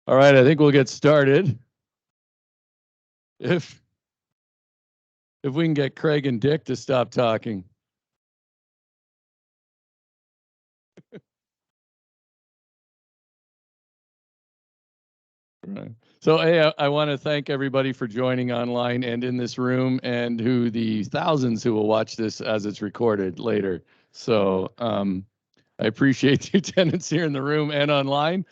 All right, I think we'll get started. If we can get Craig and Dick to stop talking. Right. So, hey, I want to thank everybody for joining online and in this room, and who the thousands who will watch this as it's recorded later. So, I appreciate the attendance here in the room and online.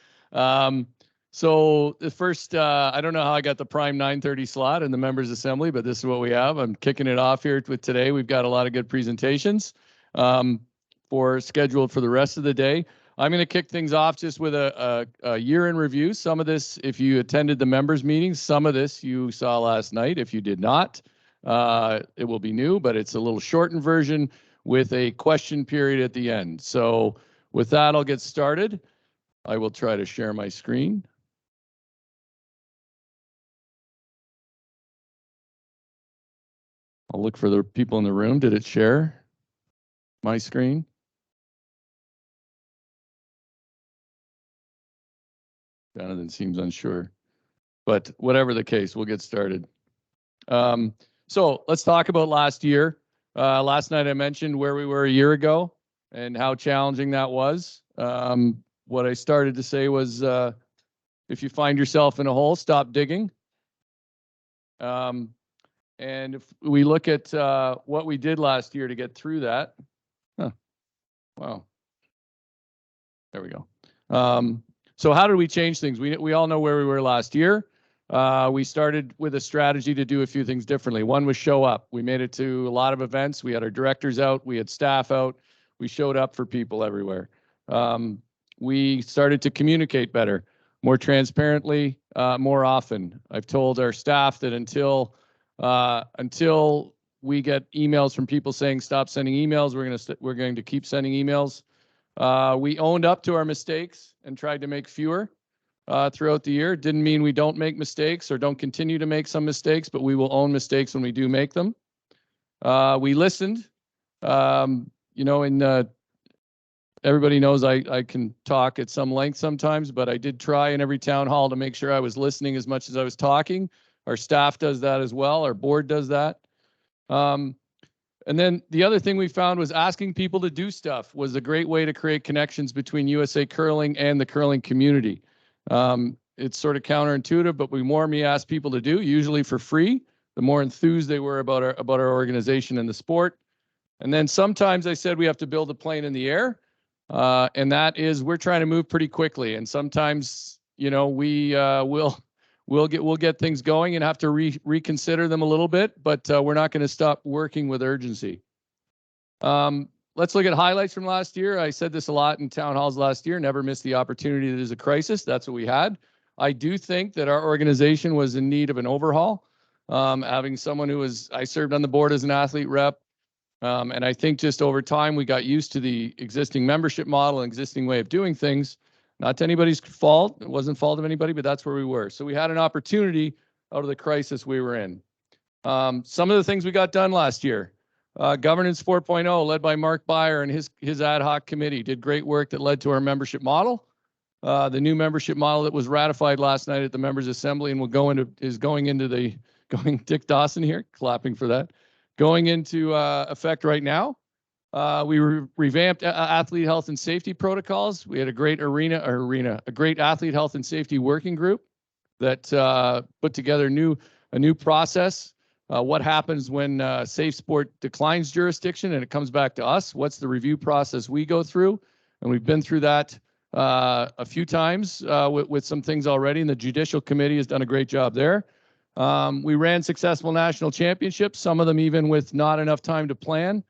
So the first, I don't know how I got the prime 9:30 slot in the members assembly, but this is what we have. I'm kicking it off here with today. We've got a lot of good presentations scheduled for the rest of the day. I'm going to kick things off just with a year in review. Some of this, if you attended the members meetings, some of this you saw last night. If you did not, it will be new, but it's a little shortened version with a question period at the end. So with that, I'll get started. I will try to share my screen. I'll look for the people in the room. Did it share my screen? Jonathan seems unsure, but whatever the case, we'll get started. So let's talk about last year. Last night I mentioned where we were a year ago and how challenging that was. What I started to say was, if you find yourself in a hole, stop digging. And if we look at what we did last year to get through that, wow, there we go. So how did we change things? We all know where we were last year. We started with a strategy to do a few things differently. One was show up. We made it to a lot of events. We had our directors out. We had staff out. We showed up for people everywhere. We started to communicate better, more transparently, more often. I've told our staff that until we get emails from people saying stop sending emails, we're going to keep sending emails. We owned up to our mistakes and tried to make fewer throughout the year. Didn't mean we don't make mistakes or don't continue to make some mistakes, but we will own mistakes when we do make them. We listened. Everybody knows I can talk at some length sometimes, but I did try in every town hall to make sure I was listening as much as I was talking. Our staff does that as well. Our board does that. And then the other thing we found was asking people to do stuff was a great way to create connections between USA Curling and the curling community. It's sort of counterintuitive, but the more we asked people to do, usually for free, the more enthused they were about our organization and the sport. And then sometimes I said we have to build a plane in the air, and that is we're trying to move pretty quickly. And sometimes, we'll get things going and have to reconsider them a little bit, but we're not going to stop working with urgency. Let's look at highlights from last year. I said this a lot in town halls last year, never miss the opportunity that is a crisis. That's what we had. I do think that our organization was in need of an overhaul. Having someone I served on the board as an athlete rep, and I think just over time we got used to the existing membership model and existing way of doing things. Not to anybody's fault. It wasn't fault of anybody, but that's where we were. So we had an opportunity out of the crisis we were in. Some of the things we got done last year. Governance 4.0, led by Mark Beyer and his ad hoc committee, did great work that led to our membership model. The new membership model that was ratified last night at the members assembly and Dick Dawson here, clapping for that, going into effect right now. We revamped athlete health and safety protocols. We had a great a great athlete health and safety working group that put together a new process. What happens when Safe Sport declines jurisdiction and it comes back to us? What's the review process we go through? And we've been through that a few times with some things already, and the Judicial Committee has done a great job there. We ran successful national championships, some of them even with not enough time to plan,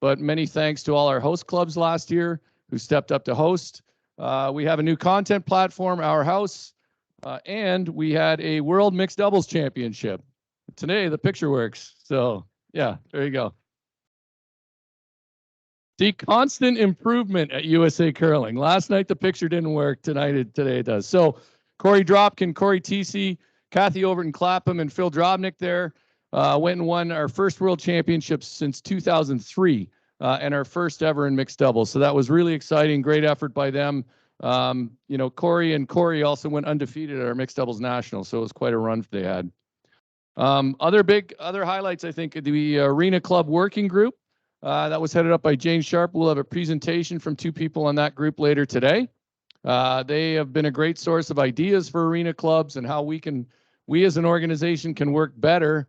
but many thanks to all our host clubs last year who stepped up to host. We have a new content platform, Our House, and we had a World Mixed Doubles Championship. Today, the picture works. So, yeah, there you go. See, constant improvement at USA Curling. Last night, the picture didn't work. Today it does. So, Corey Dropkin, Corey Teesey, Kathy Overton Clapham, and Phil Drobnik there went and won our first World Championships since 2003 and our first ever in mixed doubles. So that was really exciting. Great effort by them. You know, Corey also went undefeated at our mixed doubles national, so it was quite a run they had. Other highlights, I think, the Arena Club Working Group that was headed up by Jane Sharp. We'll have a presentation from two people on that group later today. They have been a great source of ideas for arena clubs and how we as an organization can work better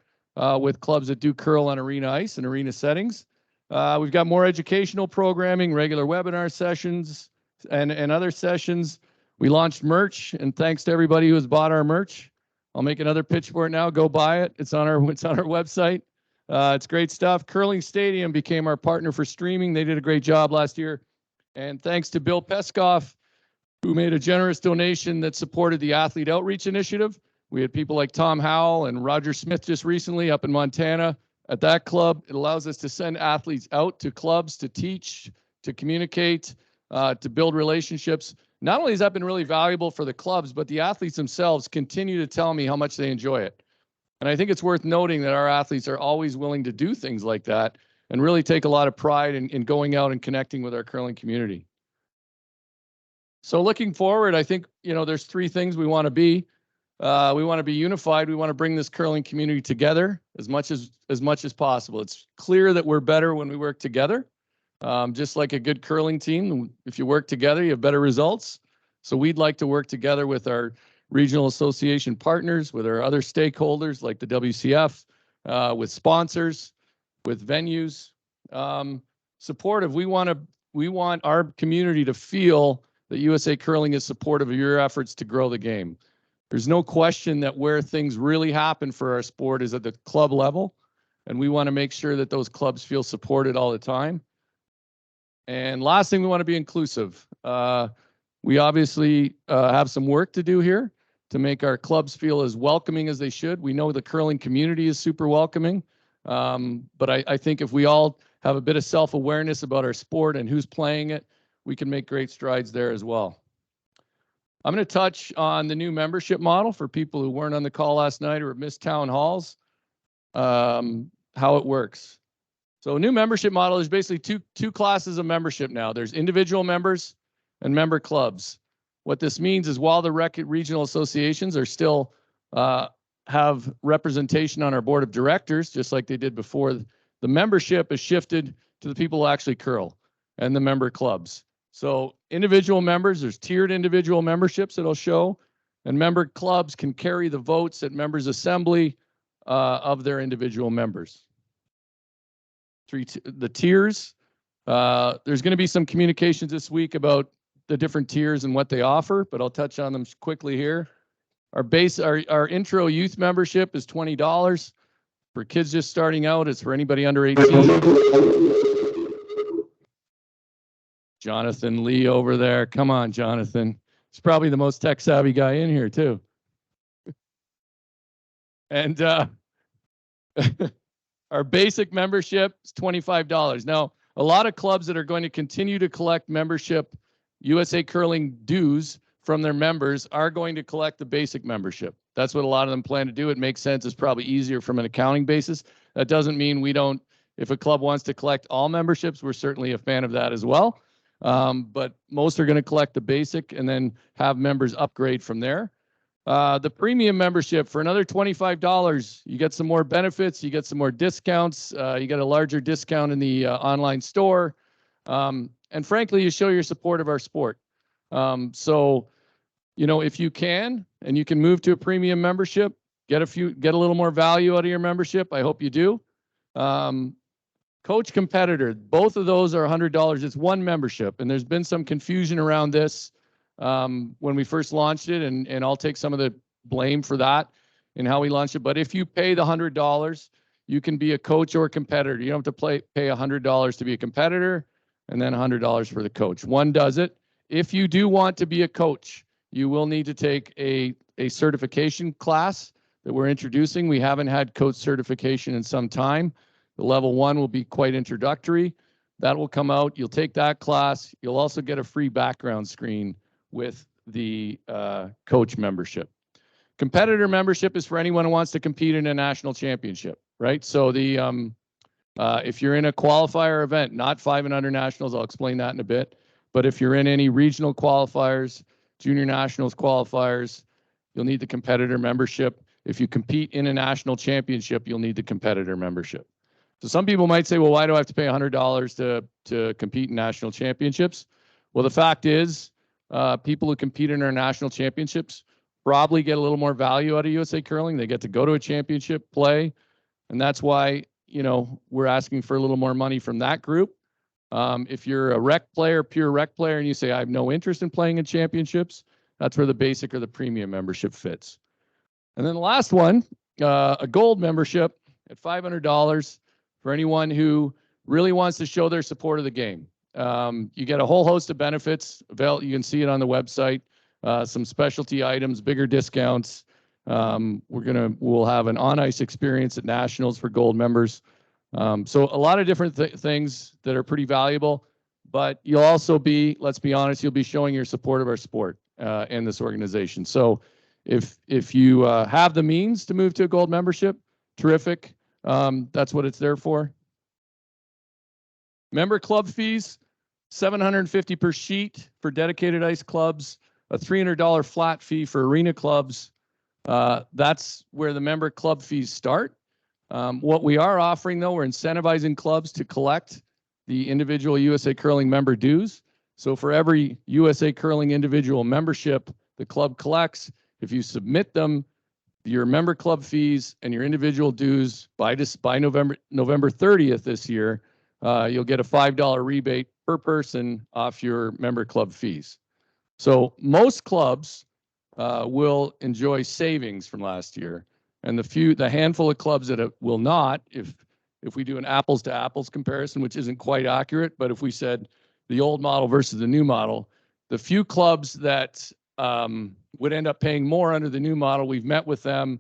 with clubs that do curl on arena ice and arena settings. We've got more educational programming, regular webinar sessions, and other sessions. We launched merch, and thanks to everybody who has bought our merch. I'll make another pitch for it now. Go buy it. It's on our website. It's great stuff. Curling Stadium became our partner for streaming. They did a great job last year. And thanks to Bill Peskoff, who made a generous donation that supported the Athlete Outreach Initiative. We had people like Tom Howell and Roger Smith just recently up in Montana at that club. It allows us to send athletes out to clubs to teach, to communicate, to build relationships. Not only has that been really valuable for the clubs, but the athletes themselves continue to tell me how much they enjoy it. And I think it's worth noting that our athletes are always willing to do things like that and really take a lot of pride in going out and connecting with our curling community. So looking forward, I think, you know, there's three things we want to be. We want to be unified. We want to bring this curling community together as much as possible. It's clear that we're better when we work together. Just like a good curling team, if you work together, you have better results. So we'd like to work together with our regional association partners, with our other stakeholders like the WCF, with sponsors, with venues, supportive. We want our community to feel that USA Curling is supportive of your efforts to grow the game. There's no question that where things really happen for our sport is at the club level, and we want to make sure that those clubs feel supported all the time. And last thing, we want to be inclusive. We obviously have some work to do here to make our clubs feel as welcoming as they should. We know the curling community is super welcoming, but I think if we all have a bit of self-awareness about our sport and who's playing it, we can make great strides there as well. I'm going to touch on the new membership model for people who weren't on the call last night or missed town halls, how it works. So a new membership model is basically two classes of membership now. There's individual members and member clubs. What this means is while the regional associations are still have representation on our board of directors, just like they did before, the membership is shifted to the people who actually curl and the member clubs. So individual members, there's tiered individual memberships that I'll show, and member clubs can carry the votes at members' assembly of their individual members. The tiers, there's going to be some communications this week about the different tiers and what they offer, but I'll touch on them quickly here. Our intro youth membership is $20. For kids just starting out, it's for anybody under 18. Jonathan Lee over there. Come on, Jonathan. He's probably the most tech savvy guy in here too. And our basic membership is $25. Now, a lot of clubs that are going to continue to collect membership USA Curling dues from their members are going to collect the basic membership. That's what a lot of them plan to do. It makes sense. It's probably easier from an accounting basis. That doesn't mean we don't, if a club wants to collect all memberships, we're certainly a fan of that as well. But most are going to collect the basic and then have members upgrade from there. The premium membership for another $25, you get some more benefits, you get some more discounts, you get a larger discount in the online store, and frankly, you show your support of our sport. So, you know, if you can, and you can move to a premium membership, get a little more value out of your membership. I hope you do. Coach competitor, both of those are $100. It's one membership, and there's been some confusion around this when we first launched it, and I'll take some of the blame for that and how we launched it. But if you pay the $100, you can be a coach or a competitor. You don't have to pay $100 to be a competitor and then $100 for the coach. One does it. If you do want to be a coach, you will need to take a certification class that we're introducing. We haven't had coach certification in some time. The level 1 will be quite introductory. That will come out. You'll take that class. You'll also get a free background screen with the coach membership. Competitor membership is for anyone who wants to compete in a national championship, right? So if you're in a qualifier event, not 5 and under nationals, I'll explain that in a bit, But if you're in any regional qualifiers, junior nationals qualifiers, you'll need the competitor membership. If you compete in a national championship, you'll need the competitor membership. So some people might say, well, why do I have to pay $100 to compete in national championships? Well, the fact is, people who compete in our national championships probably get a little more value out of USA Curling. They get to go to a championship, play, and that's why, you know, we're asking for a little more money from that group. If you're a rec player, pure rec player, and you say, I have no interest in playing in championships, that's where the basic or the premium membership fits. And then the last one, a gold membership at $500 for anyone who really wants to show their support of the game. You get a whole host of benefits. You can see it on the website. Some specialty items, bigger discounts. We'll have an on-ice experience at Nationals for gold members. So a lot of different things that are pretty valuable, but you'll also be, let's be honest, you'll be showing your support of our sport and this organization. So if you have the means to move to a gold membership, terrific. That's what it's there for. Member club fees, $750 per sheet for dedicated ice clubs, a $300 flat fee for arena clubs. That's where the member club fees start. What we are offering, though, we're incentivizing clubs to collect the individual USA Curling member dues. So for every USA Curling individual membership the club collects, if you submit them, your member club fees and your individual dues by November 30th this year, you'll get a $5 rebate per person off your member club fees. So most clubs will enjoy savings from last year. And the handful of clubs that will not, if we do an apples to apples comparison, which isn't quite accurate, but if we said the old model versus the new model, the few clubs that would end up paying more under the new model, we've met with them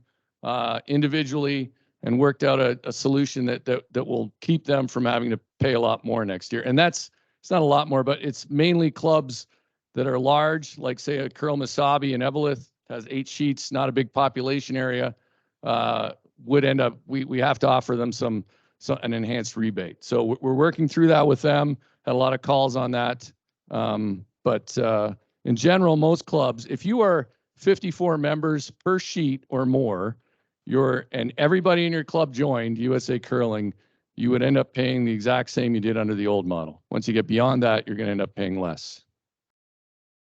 individually and worked out a solution that will keep them from having to pay a lot more next year. And it's not a lot more, but it's mainly clubs that are large, like say a Curl Mesabi in Eveleth has 8 sheets, not a big population area. Would end up, we have to offer them an enhanced rebate. So we're working through that with them. Had a lot of calls on that. But in general, most clubs, if you are 54 members per sheet or more, and everybody in your club joined USA Curling, you would end up paying the exact same you did under the old model. Once you get beyond that, you're going to end up paying less.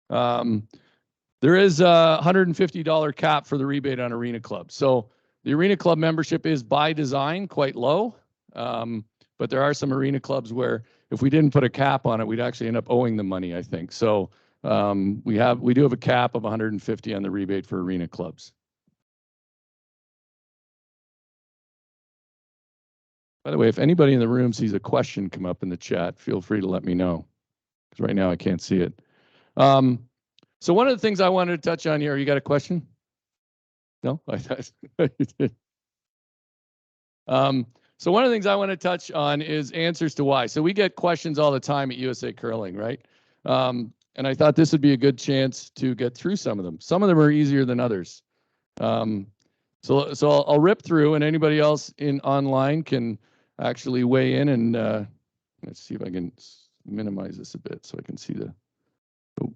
There is a $150 cap for the rebate on arena clubs. So the arena club membership is by design quite low, but there are some arena clubs where if we didn't put a cap on it, we'd actually end up owing them money, I think. So we do have a cap of $150 on the rebate for arena clubs. By the way, if anybody in the room sees a question come up in the chat, feel free to let me know, because right now I can't see it. So one of the things I wanted to touch on here, you got a question? No? I thought you did. So one of the things I want to touch on is answers to why. So we get questions all the time at USA Curling, right? And I thought this would be a good chance to get through some of them. Some of them are easier than others. So I'll rip through, and anybody else online can actually weigh in. And let's see if I can minimize this a bit so I can see the. Oh,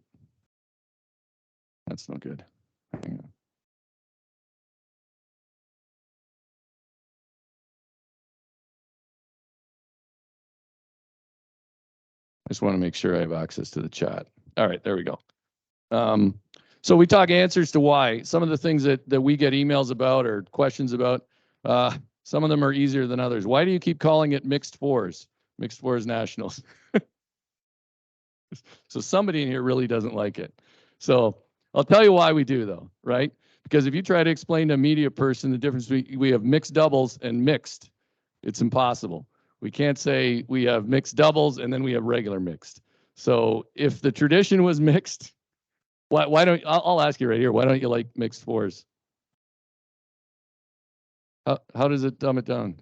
that's not good. Hang on. I just want to make sure I have access to the chat. All right, there we go. So we talk answers to why. Some of the things that we get emails about or questions about, some of them are easier than others. Why do you keep calling it mixed fours? Mixed fours nationals. So somebody in here really doesn't like it. So I'll tell you why we do, though, right? Because if you try to explain to a media person the difference, we have mixed doubles and mixed. It's impossible. We can't say we have mixed doubles and then we have regular mixed. So if the tradition was mixed, why don't I'll ask you right here, why don't you like mixed fours? How does it dumb it down?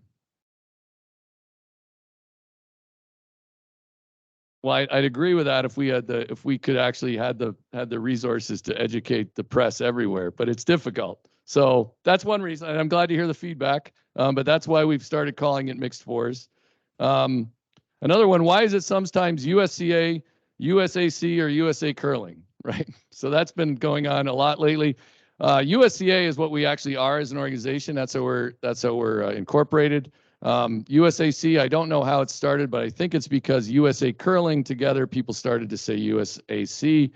Well, I'd agree with that if we could actually had the resources to educate the press everywhere, but it's difficult. So that's one reason, and I'm glad to hear the feedback. But that's why we've started calling it mixed fours. Another one, why is it sometimes USCA USAC or USA Curling, right? So that's been going on a lot lately. USCA is what we actually are as an organization. That's how we're incorporated. USAC, I don't know how it started, but I think it's because USA Curling together, people started to say USAC.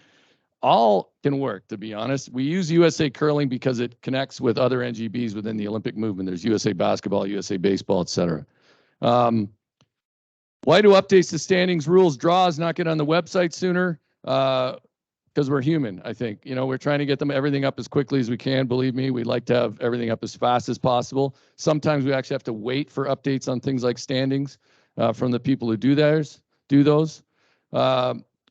All can work, to be honest. We use USA Curling because it connects with other NGBs within the Olympic movement. There's USA Basketball, USA Baseball, etc. Why do updates to standings, rules, draws not get on the website sooner? Because we're human, I think. You know, we're trying to get everything up as quickly as we can. Believe me, we'd like to have everything up as fast as possible. Sometimes we actually have to wait for updates on things like standings from the people who do those.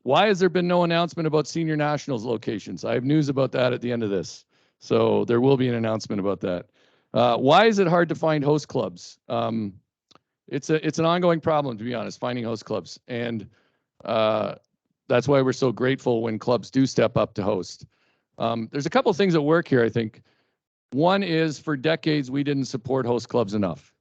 Why has there been no announcement about senior nationals locations? I have news about that at the end of this. So there will be an announcement about that. Why is it hard to find host clubs? It's an ongoing problem, to be honest, finding host clubs. And that's why we're so grateful when clubs do step up to host. There's a couple of things at work here, I think. One is, for decades, we didn't support host clubs enough.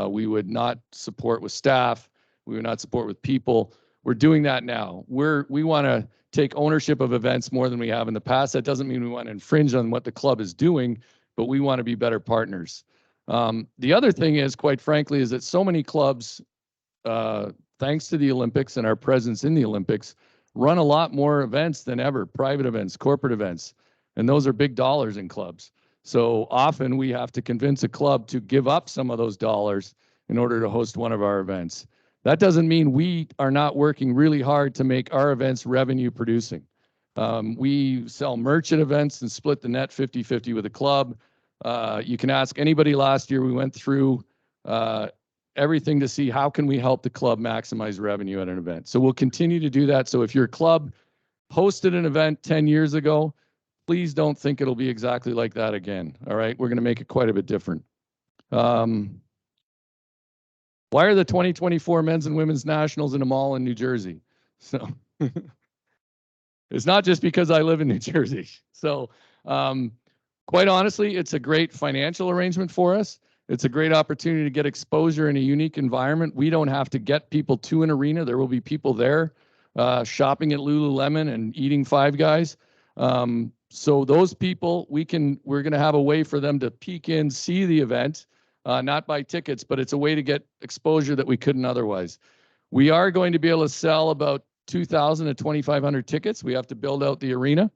We would not support with staff. We would not support with people. We're doing that now. We want to take ownership of events more than we have in the past. That doesn't mean we want to infringe on what the club is doing, but we want to be better partners. The other thing is, quite frankly, is that so many clubs, thanks to the Olympics and our presence in the Olympics, run a lot more events than ever, private events, corporate events, and those are big dollars in clubs. So often we have to convince a club to give up some of those dollars in order to host one of our events. That doesn't mean we are not working really hard to make our events revenue producing. We sell merch at events and split the net 50-50 with the club. You can ask anybody last year. We went through everything to see how can we help the club maximize revenue at an event. So we'll continue to do that. So if your club hosted an event 10 years ago, please don't think it'll be exactly like that again. All right, we're going to make it quite a bit different. Why are the 2024 men's and women's nationals in a mall in New Jersey? So it's not just because I live in New Jersey. So quite honestly, it's a great financial arrangement for us. It's a great opportunity to get exposure in a unique environment. We don't have to get people to an arena. There will be people there shopping at Lululemon and eating Five Guys. So those people, we're going to have a way for them to peek in, see the event, not buy tickets, but it's a way to get exposure that we couldn't otherwise. We are going to be able to sell about 2,000 to 2,500 tickets. We have to build out the arena,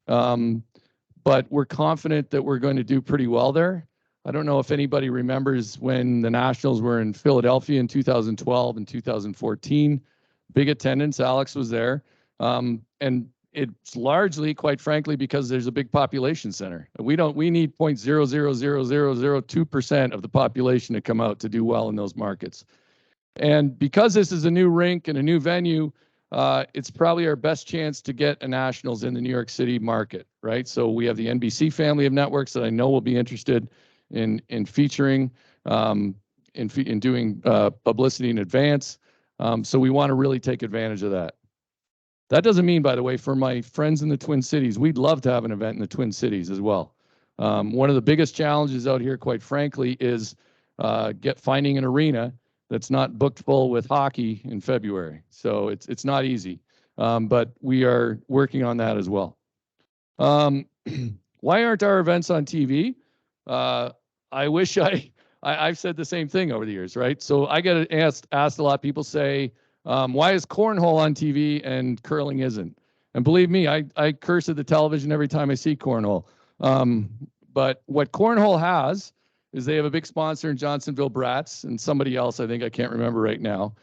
but we're confident that we're going to do pretty well there. I don't know if anybody remembers when the Nationals were in Philadelphia in 2012 and 2014. Big attendance. Alex was there. And it's largely, quite frankly, because there's a big population center. We need 0.000002% of the population to come out to do well in those markets. And because this is a new rink and a new venue, it's probably our best chance to get a Nationals in the New York City market, right? So we have the NBC family of networks that I know will be interested in featuring, in doing publicity in advance. So we want to really take advantage of that. That doesn't mean, by the way, for my friends in the Twin Cities, we'd love to have an event in the Twin Cities as well. One of the biggest challenges out here, quite frankly, is finding an arena that's not booked full with hockey in February. So it's not easy, but we are working on that as well. Why aren't our events on TV? I wish I've said the same thing over the years, right? So I get asked a lot. People say, why is cornhole on TV and curling isn't? And believe me, I curse at the television every time I see cornhole. But what cornhole has is they have a big sponsor in Johnsonville Brats and somebody else, I can't remember right now.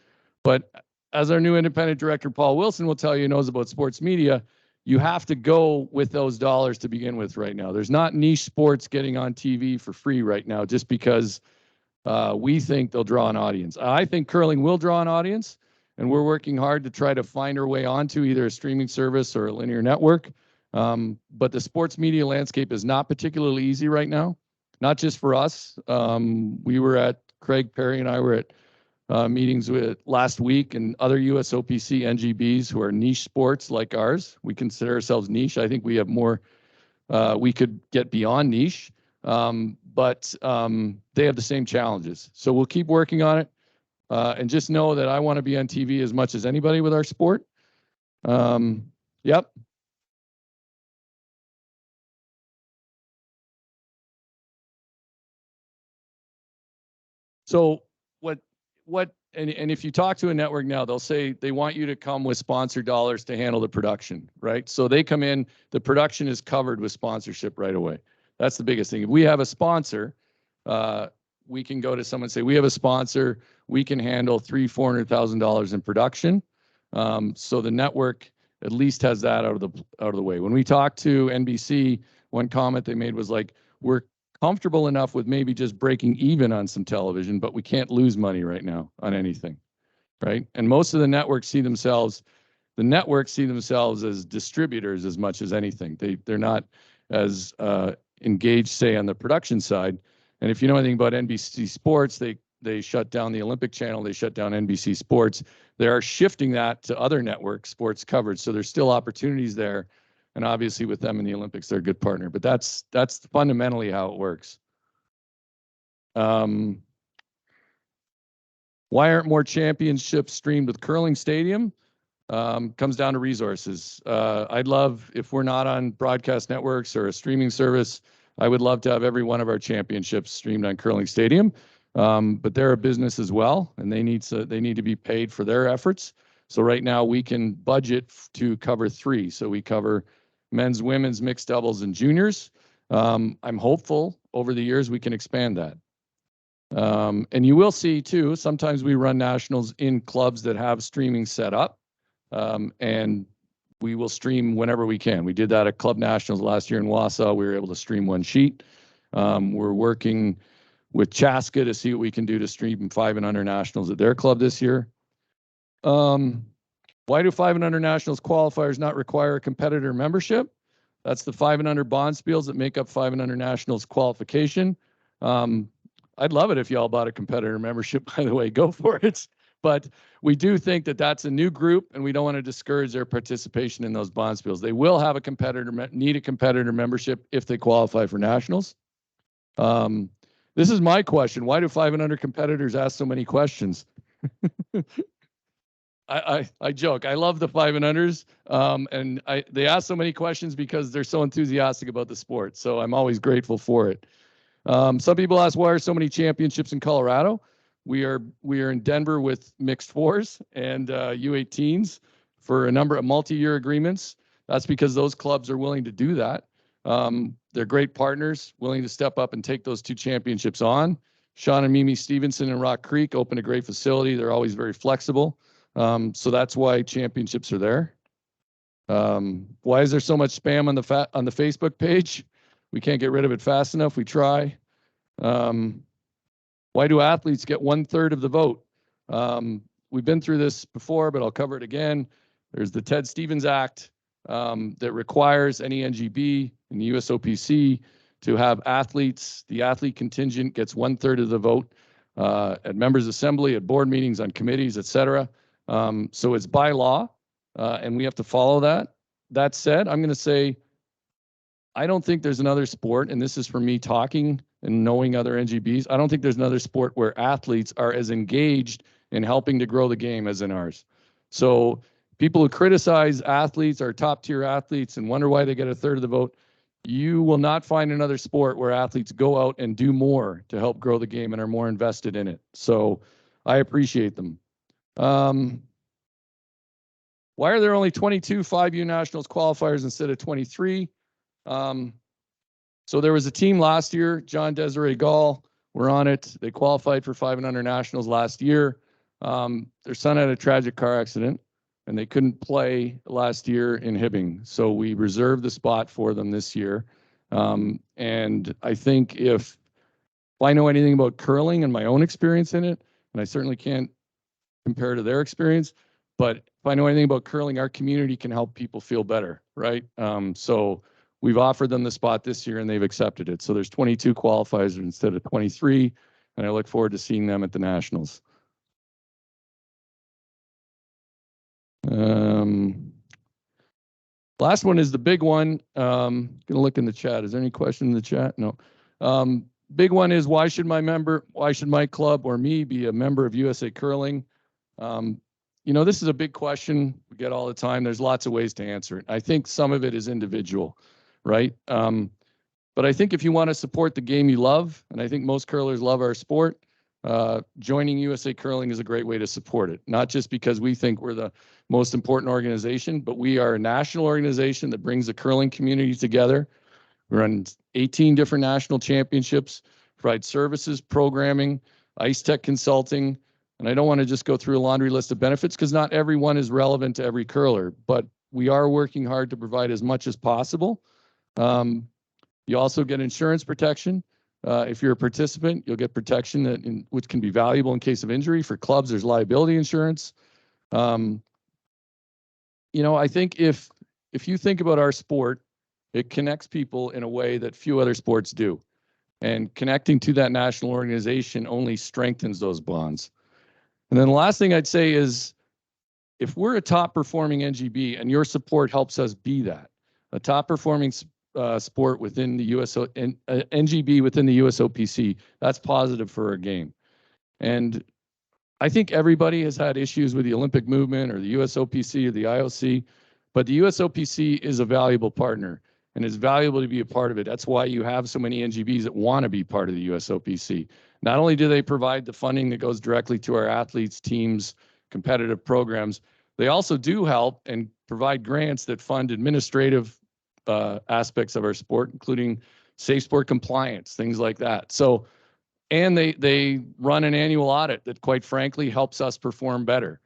But as our new independent director, Paul Wilson, will tell you, knows about sports media, you have to go with those dollars to begin with right now. There's not niche sports getting on TV for free right now just because we think they'll draw an audience. I think curling will draw an audience, and we're working hard to try to find our way onto either a streaming service or a linear network. But the sports media landscape is not particularly easy right now, not just for us. Craig Perry and I were at meetings with last week and other USOPC NGBs who are niche sports like ours. We consider ourselves niche. I think we have more, we could get beyond niche, but they have the same challenges. So we'll keep working on it, and just know that I want to be on TV as much as anybody with our sport. Yep. So and if you talk to a network now, they'll say they want you to come with sponsor dollars to handle the production, right? So they come in, the production is covered with sponsorship right away. That's the biggest thing. If we have a sponsor, we can go to someone and say, we have a sponsor, we can handle $300,000-$400,000 in production. So the network at least has that out of the way. When we talked to NBC, one comment they made was like, we're comfortable enough with maybe just breaking even on some television, but we can't lose money right now on anything, right? And most of the networks see themselves as distributors as much as anything. They're not as engaged, say, on the production side. And if you know anything about NBC Sports, they shut down the Olympic Channel, they shut down NBC Sports. They are shifting that to other network sports coverage. So there's still opportunities there. And obviously with them in the Olympics, they're a good partner. But that's fundamentally how it works. Why aren't more championships streamed with Curling Stadium? Comes down to resources. I'd love, if we're not on broadcast networks or a streaming service, I would love to have every one of our championships streamed on Curling Stadium. But they're a business as well, and they need to be paid for their efforts. So right now we can budget to cover 3. So we cover men's, women's, mixed doubles, and juniors. I'm hopeful over the years we can expand that. And you will see too, sometimes we run nationals in clubs that have streaming set up. And we will stream whenever we can. We did that at Club Nationals last year in Wausau. We were able to stream 1 sheet. We're working with Chaska to see what we can do to stream 5 and under nationals at their club this year. Why do 5 and under nationals qualifiers not require a competitor membership? That's the 5 and under bond spiels that make up 5 and under nationals qualification. I'd love it if y'all bought a competitor membership, by the way, go for it. But we do think that that's a new group, and we don't want to discourage their participation in those bond spiels. They will have a need a competitor membership if they qualify for nationals. This is my question. Why do 5 and under competitors ask so many questions? I joke. I love the 5 and unders, and they ask so many questions because they're so enthusiastic about the sport. So I'm always grateful for it. Some people ask, why are so many championships in Colorado? We are in Denver with mixed 4s and U18s for a number of multi-year agreements. That's because those clubs are willing to do that. They're great partners, willing to step up and take those 2 championships on. Sean and Mimi Stevenson in Rock Creek opened a great facility. They're always very flexible. So that's why championships are there. Why is there so much spam on the Facebook page? We can't get rid of it fast enough. We try. Why do athletes get 1/3 of the vote? We've been through this before, but I'll cover it again. There's the Ted Stevens Act that requires any NGB and the USOPC to have athletes. The athlete contingent gets 1/3 of the vote at members' assembly, at board meetings, on committees, etc. So it's by law, and we have to follow that. That said, I'm going to say, I don't think there's another sport, and this is for me talking and knowing other NGBs, I don't think there's another sport where athletes are as engaged in helping to grow the game as in ours. So people who criticize athletes, our top tier athletes, and wonder why they get 1/3 of the vote, you will not find another sport where athletes go out and do more to help grow the game and are more invested in it. So I appreciate them. Why are there only 22 5U Nationals qualifiers instead of 23? So there was a team last year, John Desiree Gall, were on it. They qualified for 5 and under nationals last year. Their son had a tragic car accident, and they couldn't play last year in Hibbing. So we reserved the spot for them this year. And I think if I know anything about curling and my own experience in it, and I certainly can't compare to their experience, but if I know anything about curling, our community can help people feel better, right? So we've offered them the spot this year and they've accepted it. So there's 22 qualifiers instead of 23, and I look forward to seeing them at the Nationals. Last one is the big one. Gonna look in the chat. Is there any question in the chat? No. Big one is, why should my club or me be a member of USA Curling? this is a big question we get all the time. There's lots of ways to answer it. I think some of it is individual, right? But I think if you want to support the game you love, and I think most curlers love our sport, joining USA Curling is a great way to support it. Not just because we think we're the most important organization, but we are a national organization that brings the curling community together. We run 18 different national championships, provide services, programming, ice tech consulting. And I don't want to just go through a laundry list of benefits because not everyone is relevant to every curler, but we are working hard to provide as much as possible. You also get insurance protection. If you're a participant, you'll get protection which can be valuable in case of injury. For clubs, there's liability insurance. I think if you think about our sport, it connects people in a way that few other sports do. And connecting to that national organization only strengthens those bonds. And then the last thing I'd say is, if we're a top performing NGB and your support helps us be that, a top performing sport within the NGB within the USOPC, that's positive for our game. And I think everybody has had issues with the Olympic movement or the USOPC or the IOC, but the USOPC is a valuable partner and it's valuable to be a part of it. That's why you have so many NGBs that want to be part of the USOPC. Not only do they provide the funding that goes directly to our athletes, teams, competitive programs, they also do help and provide grants that fund administrative aspects of our sport, including safe sport compliance, things like that. So, and they run an annual audit that, quite frankly, helps us perform better.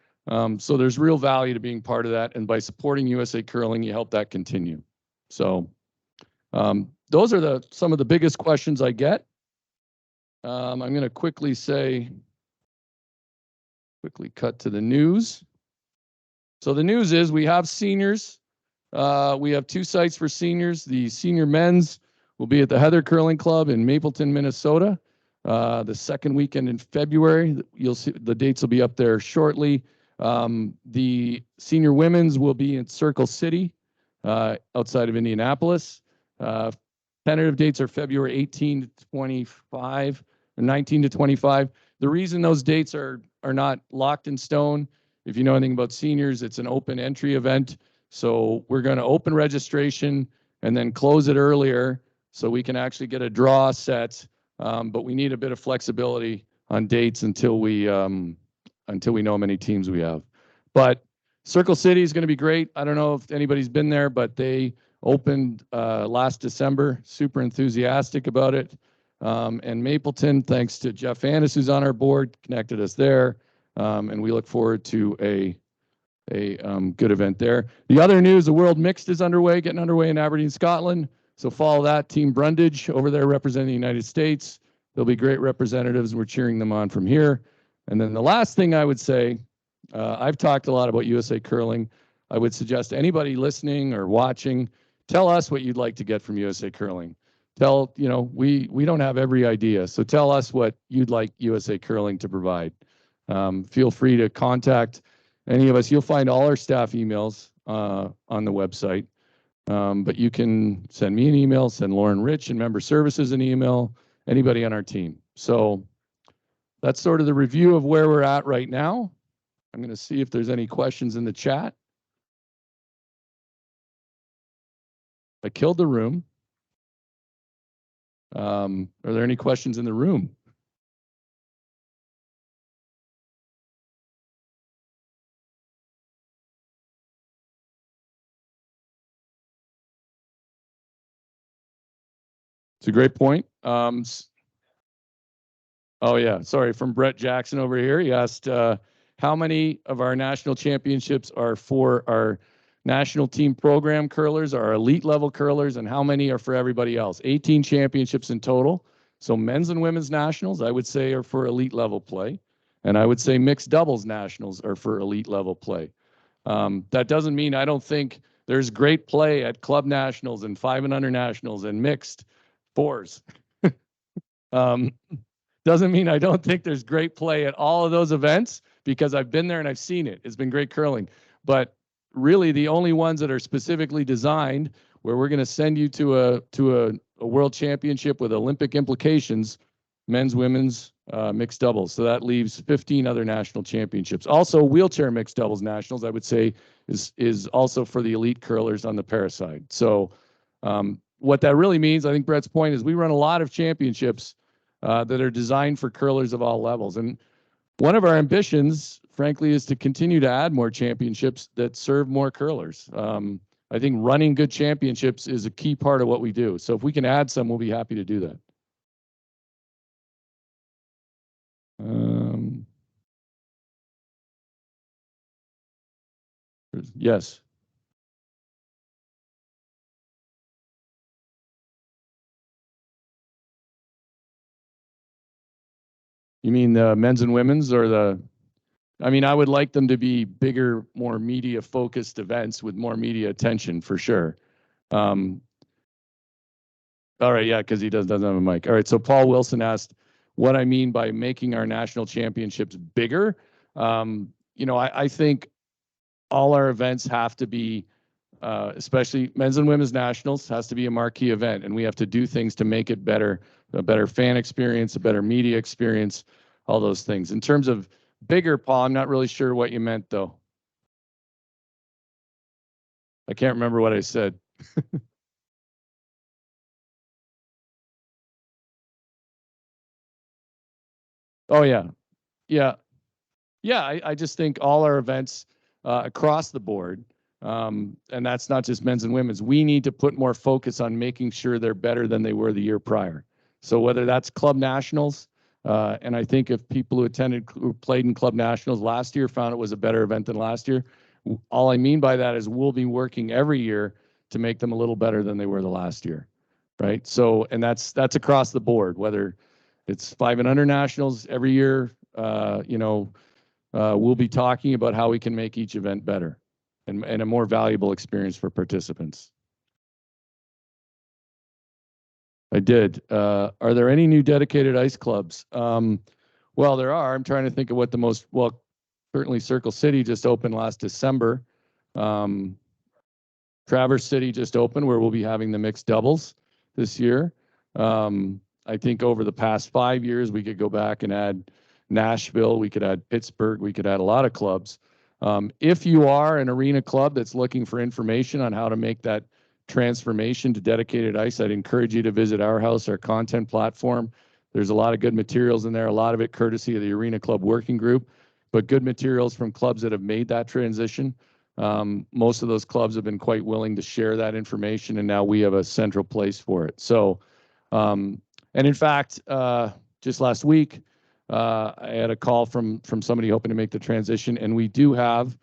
So there's real value to being part of that, and by supporting USA Curling, you help that continue. So those are some of the biggest questions I get. I'm going to quickly cut to the news. So the news is we have seniors. We have 2 sites for seniors. The senior men's will be at the Heather Curling Club in Mapleton, Minnesota, the second weekend in February. You'll see the dates will be up there shortly. The senior women's will be in Circle City, outside of Indianapolis. Tentative dates are February 18 to 25, or 19 to 25. The reason those dates are not locked in stone, if you know anything about seniors, it's an open entry event. So we're going to open registration and then close it earlier so we can actually get a draw set. But we need a bit of flexibility on dates until we know how many teams we have. But Circle City is going to be great. I don't know if anybody's been there, but they opened last December. Super enthusiastic about it. And Mapleton, thanks to Jeff Annis, who's on our board, connected us there. And we look forward to a good event there. The other news, the World Mixed is getting underway in Aberdeen, Scotland. So follow that. Team Brundage over there representing the United States. They'll be great representatives. We're cheering them on from here. And then the last thing I would say, I've talked a lot about USA Curling. I would suggest anybody listening or watching, tell us what you'd like to get from USA Curling. We don't have every idea. So tell us what you'd like USA Curling to provide. Feel free to contact any of us. You'll find all our staff emails on the website. But you can send me an email, send Lauren Rich and Member Services an email, anybody on our team. So that's sort of the review of where we're at right now. I'm going to see if there's any questions in the chat. I killed the room. Are there any questions in the room? It's a great point. Oh, yeah. Sorry. From Brett Jackson over here. He asked how many of our national championships are for our national team program curlers, our elite level curlers, and how many are for everybody else? 18 championships in total. So men's and women's nationals, I would say, are for elite level play. And I would say mixed doubles nationals are for elite level play. That doesn't mean I don't think there's great play at club nationals and 5 and under nationals and mixed fours. Doesn't mean I don't think there's great play at all of those events, because I've been there and I've seen it. It's been great curling. But really the only ones that are specifically designed where we're going to send you to a world championship with Olympic implications men's, women's, mixed doubles. So that leaves 15 other national championships. Also, wheelchair mixed doubles nationals, I would say, is also for the elite curlers on the para side. So what that really means, I think Brett's point is we run a lot of championships that are designed for curlers of all levels. And one of our ambitions, frankly, is to continue to add more championships that serve more curlers. I think running good championships is a key part of what we do. So if we can add some, we'll be happy to do that. Yes. You mean the men's and women's or the? I mean, I would like them to be bigger, more media focused events with more media attention for sure. All right, yeah, because he doesn't have a mic. All right, so Paul Wilson asked what I mean by making our national championships bigger. I think all our events have to be, especially men's and women's nationals, has to be a marquee event, and we have to do things to make it better, a better fan experience, a better media experience, all those things. In terms of bigger, Paul, I'm not really sure what you meant, though. I can't remember what I said. Oh, yeah. Yeah. Yeah, I just think all our events across the board, and that's not just men's and women's, we need to put more focus on making sure they're better than they were the year prior. So whether that's club nationals, and I think if people who played in club nationals last year found it was a better event than last year, all I mean by that is we'll be working every year to make them a little better than they were the last year, right? So, and that's across the board, whether it's 5 and under nationals every year, we'll be talking about how we can make each event better and a more valuable experience for participants. I did. Are there any new dedicated ice clubs? Well, there are. I'm trying to think of what the most, well, certainly Circle City just opened last December. Traverse City just opened where we'll be having the mixed doubles this year. I think over the past 5 years, we could go back and add Nashville, we could add Pittsburgh, we could add a lot of clubs. If you are an arena club that's looking for information on how to make that transformation to dedicated ice, I'd encourage you to visit our house, our content platform. There's a lot of good materials in there, a lot of it courtesy of the Arena Club Working Group, but good materials from clubs that have made that transition. Most of those clubs have been quite willing to share that information, and now we have a central place for it. So, and in fact, just last week, I had a call from somebody hoping to make the transition, and we do have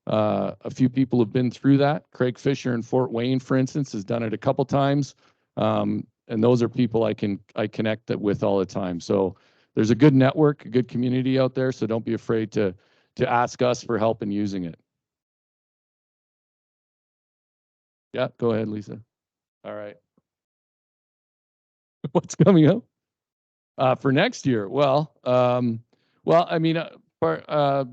a few people who've been through that. Craig Fisher in Fort Wayne, for instance, has done it a couple times, and those are people I connect with all the time. So there's a good network, a good community out there. So don't be afraid to ask us for help in using it. Yeah, go ahead, Lisa. All right. What's coming up for next year? Well, I mean,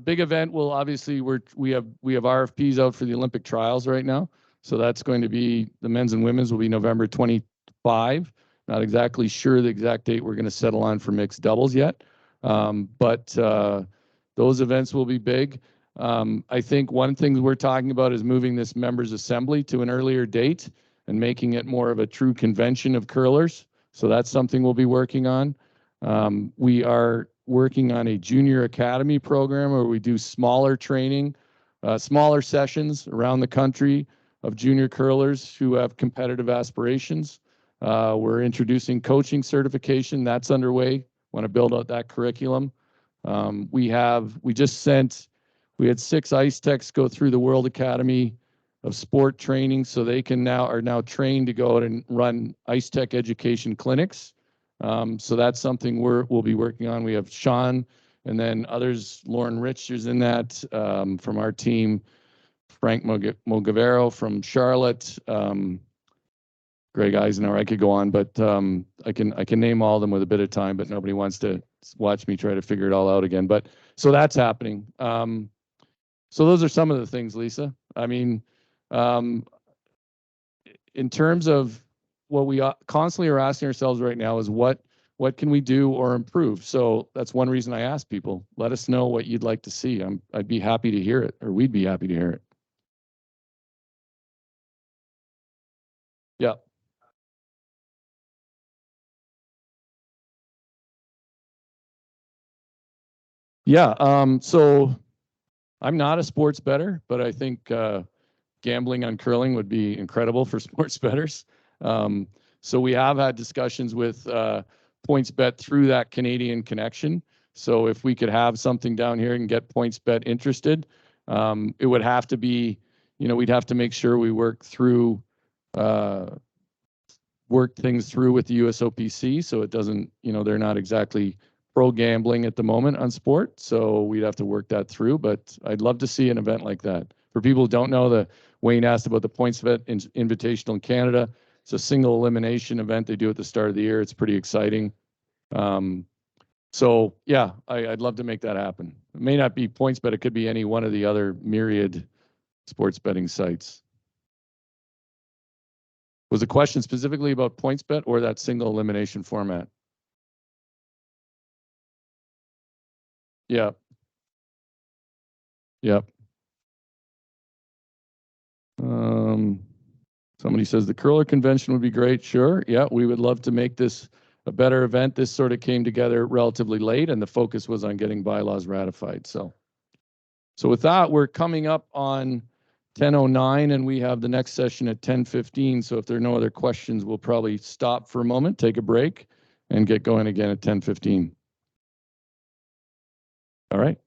big event will obviously we have RFPs out for the Olympic trials right now. So that's going to be the men's and women's will be November 25. Not exactly sure the exact date we're going to settle on for mixed doubles yet, but those events will be big. I think one thing we're talking about is moving this members assembly to an earlier date and making it more of a true convention of curlers. So that's something we'll be working on. We are working on a junior academy program where we do smaller training, smaller sessions around the country of junior curlers who have competitive aspirations. We're introducing coaching certification. That's underway. Want to build out that curriculum. We had 6 ice techs go through the World Academy of Sport training, so they are now trained to go out and run ice tech education clinics. So that's something we'll be working on. We have Sean and then others, Lauren Rich is in that from our team, Frank Mogavero from Charlotte, Greg Eisenhower. I could go on, but I can name all of them with a bit of time, but nobody wants to watch me try to figure it all out again. But so that's happening. So those are some of the things, Lisa. I mean, in terms of what we constantly are asking ourselves right now is what what can we do or improve? So that's one reason I ask people, let us know what you'd like to see. I'd be happy to hear it, or we'd be happy to hear it. Yeah. Yeah. So I'm not a sports bettor, but I think gambling on curling would be incredible for sports bettors. So we have had discussions with PointsBet through that Canadian connection. So if we could have something down here and get PointsBet interested, it would have to be, we'd have to make sure we work things through with the USOPC, so it doesn't, they're not exactly pro gambling at the moment on sport, so we'd have to work that through. But I'd love to see an event like that. For people who don't know, Wayne asked about the PointsBet Invitational in Canada. It's a single elimination event they do at the start of the year. It's pretty exciting. So yeah, I'd love to make that happen. It may not be PointsBet, it could be any one of the other myriad sports betting sites. Was the question specifically about PointsBet or that single elimination format? Yeah. Yep. Somebody says the curler convention would be great. Sure. Yeah, we would love to make this a better event. This sort of came together relatively late, and the focus was on getting bylaws ratified. So with that, we're coming up on 10:09, and we have the next session at 10:15. So if there are no other questions, we'll probably stop for a moment, take a break, and get going again at 10:15. All right.